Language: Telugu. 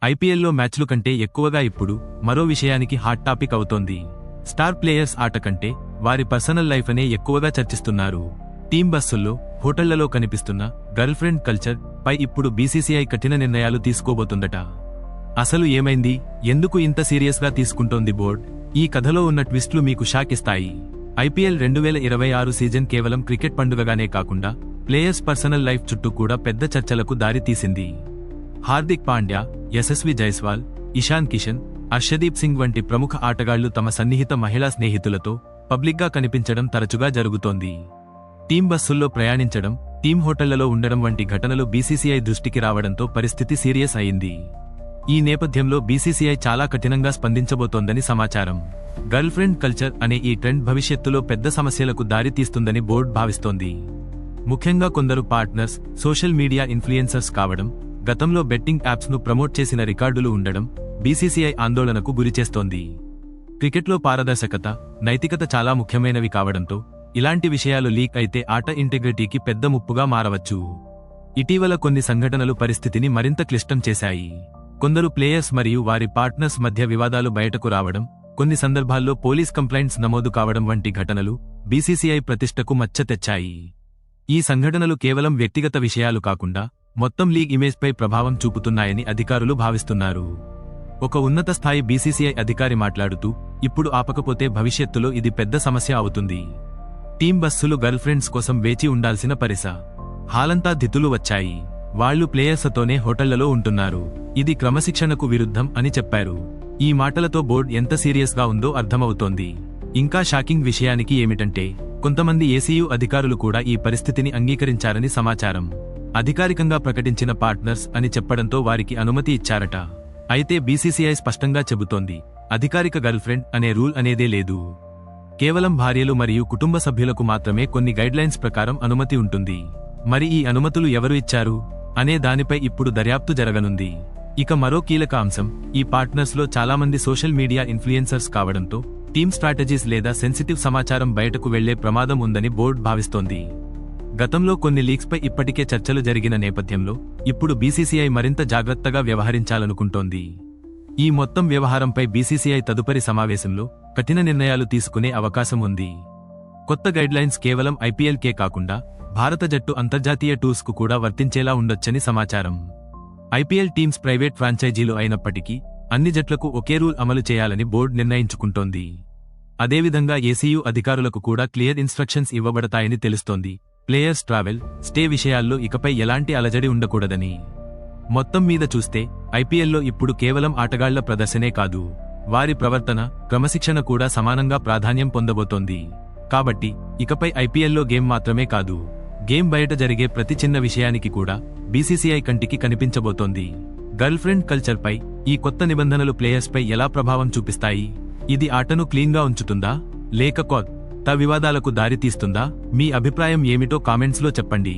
ఐపీఎల్లో మ్యాచ్లు కంటే ఎక్కువగా ఇప్పుడు మరో విషయానికి హాట్ టాపిక్ అవుతోంది. స్టార్ ప్లేయర్స్ ఆట కంటే వారి పర్సనల్ లైఫ్ అనే ఎక్కువగా చర్చిస్తున్నారు. టీం బస్సుల్లో, హోటళ్లలో కనిపిస్తున్న గర్ల్ ఫ్రెండ్ కల్చర్ పై ఇప్పుడు బీసీసీఐ కఠిన నిర్ణయాలు తీసుకోబోతుందట. అసలు ఏమైంది, ఎందుకు ఇంత సీరియస్ గా తీసుకుంటోంది బోర్డ్? ఈ కథలో ఉన్న ట్విస్ట్లు మీకు షాక్ ఇస్తాయి. ఐపీఎల్ 2026 సీజన్ కేవలం క్రికెట్ పండుగగానే కాకుండా ప్లేయర్స్ పర్సనల్ లైఫ్ చుట్టూ కూడా పెద్ద చర్చలకు దారి తీసింది. హార్దిక్ పాండ్యా, యశస్వి జైస్వాల్, ఇషాన్ కిషన్, అర్షదీప్ సింగ్ వంటి ప్రముఖ ఆటగాళ్లు తమ సన్నిహిత మహిళా స్నేహితులతో పబ్లిక్గా కనిపించడం తరచుగా జరుగుతోంది. టీం బస్సుల్లో ప్రయాణించడం, టీం హోటళ్లలో ఉండడం వంటి ఘటనలు బీసీసీఐ దృష్టికి రావడంతో పరిస్థితి సీరియస్ అయింది. ఈ నేపథ్యంలో బీసీసీఐ చాలా కఠినంగా స్పందించబోతోందని సమాచారం. గర్ల్ ఫ్రెండ్ కల్చర్ అనే ఈ ట్రెండ్ భవిష్యత్తులో పెద్ద సమస్యలకు దారి తీస్తుందని బోర్డు భావిస్తోంది. ముఖ్యంగా కొందరు పార్ట్నర్స్ సోషల్ మీడియా ఇన్ఫ్లుయెన్సర్స్ కావడం, గతంలో బెట్టింగ్ యాప్స్ ను ప్రమోట్ చేసిన రికార్డులు ఉండడం బీసీసీఐ ఆందోళనకు గురిచేస్తోంది. క్రికెట్లో పారదర్శకత, నైతికత చాలా ముఖ్యమైనవి కావడంతో ఇలాంటి విషయాలు లీక్ అయితే ఆట ఇంటెగ్రిటీకి పెద్ద ముప్పుగా మారవచ్చు. ఇటీవల కొన్ని సంఘటనలు పరిస్థితిని మరింత క్లిష్టం చేశాయి. కొందరు ప్లేయర్స్ మరియు వారి పార్ట్నర్స్ మధ్య వివాదాలు బయటకు రావడం, కొన్ని సందర్భాల్లో పోలీస్ కంప్లైంట్స్ నమోదు కావడం వంటి ఘటనలు బీసీసీఐ ప్రతిష్టకు మచ్చ తెచ్చాయి. ఈ సంఘటనలు కేవలం వ్యక్తిగత విషయాలు కాకుండా మొత్తం లీగ్ ఇమేజ్పై ప్రభావం చూపుతున్నాయని అధికారులు భావిస్తున్నారు. ఒక ఉన్నత స్థాయి బీసీసీఐ అధికారి మాట్లాడుతూ, ఇప్పుడు ఆపకపోతే భవిష్యత్తులో ఇది పెద్ద సమస్య అవుతుంది. టీం బస్సులు గర్ల్ ఫ్రెండ్స్ కోసం వేచి ఉండాల్సిన పరిస. హాలంతా దితులు వచ్చాయి. వాళ్లు ప్లేయర్స్తోనే హోటళ్లలో ఉంటున్నారు. ఇది క్రమశిక్షణకు విరుద్ధం అని చెప్పారు. ఈ మాటలతో బోర్డు ఎంత సీరియస్ గా ఉందో అర్థమవుతోంది. ఇంకా షాకింగ్ విషయానికి ఏమిటంటే, కొంతమంది ఏసీయూ అధికారులు కూడా ఈ పరిస్థితిని అంగీకరించారని సమాచారం. అధికారికంగా ప్రకటించిన పార్ట్నర్స్ అని చెప్పడంతో వారికి అనుమతి ఇచ్చారట. అయితే బీసీసీఐ స్పష్టంగా చెబుతోంది, అధికారిక గర్ల్ ఫ్రెండ్ అనే రూల్ అనేదే లేదు. కేవలం భార్యలు మరియు కుటుంబ సభ్యులకు మాత్రమే కొన్ని గైడ్లైన్స్ ప్రకారం అనుమతి ఉంటుంది. మరి ఈ అనుమతులు ఎవరు ఇచ్చారు అనే దానిపై ఇప్పుడు దర్యాప్తు జరగనుంది. ఇక మరో కీలక అంశం, ఈ పార్ట్నర్స్ లో చాలామంది సోషల్ మీడియా ఇన్ఫ్లుయెన్సర్స్ కావడంతో టీమ్ స్ట్రాటజీస్ లేదా సెన్సిటివ్ సమాచారం బయటకు వెళ్లే ప్రమాదం ఉందని బోర్డు భావిస్తోంది. గతంలో కొన్ని లీక్స్పై ఇప్పటికే చర్చలు జరిగిన నేపథ్యంలో ఇప్పుడు బీసీసీఐ మరింత జాగ్రత్తగా వ్యవహరించాలనుకుంటోంది. ఈ మొత్తం వ్యవహారంపై బీసీసీఐ తదుపరి సమావేశంలో కఠిన నిర్ణయాలు తీసుకునే అవకాశం ఉంది. కొత్త గైడ్లైన్స్ కేవలం ఐపీఎల్కే కాకుండా భారత జట్టు అంతర్జాతీయ టూర్స్కు కూడా వర్తించేలా ఉండొచ్చని సమాచారం. ఐపీఎల్ టీమ్స్ ప్రైవేట్ ఫ్రాంచైజీలు అయినప్పటికీ అన్ని జట్లకు ఒకే రూల్ అమలు చేయాలని బోర్డు నిర్ణయించుకుంటోంది. అదేవిధంగా ఏసీయూ అధికారులకు కూడా క్లియర్ ఇన్స్ట్రక్షన్స్ ఇవ్వబడతాయని తెలుస్తోంది. ప్లేయర్స్ ట్రావెల్, స్టే విషయాల్లో ఇకపై ఎలాంటి అలజడి ఉండకూడదని. మొత్తం మీద చూస్తే ఐపీఎల్లో ఇప్పుడు కేవలం ఆటగాళ్ల ప్రదర్శనే కాదు, వారి ప్రవర్తన, క్రమశిక్షణ కూడా సమానంగా ప్రాధాన్యం పొందబోతోంది. కాబట్టి ఇకపై ఐపీఎల్లో గేమ్ మాత్రమే కాదు, గేమ్ బయట జరిగే ప్రతి చిన్న విషయానికి కూడా బీసీసీఐ కంటికి కనిపించబోతోంది. గర్ల్ ఫ్రెండ్ కల్చర్పై ఈ కొత్త నిబంధనలు ప్లేయర్స్పై ఎలా ప్రభావం చూపిస్తాయి? ఇది ఆటను క్లీన్గా ఉంచుతుందా, లేక కొత్త వివాదాలకు దారి తీస్తుందా? మీ అభిప్రాయం ఏమిటో కామెంట్స్లో చెప్పండి.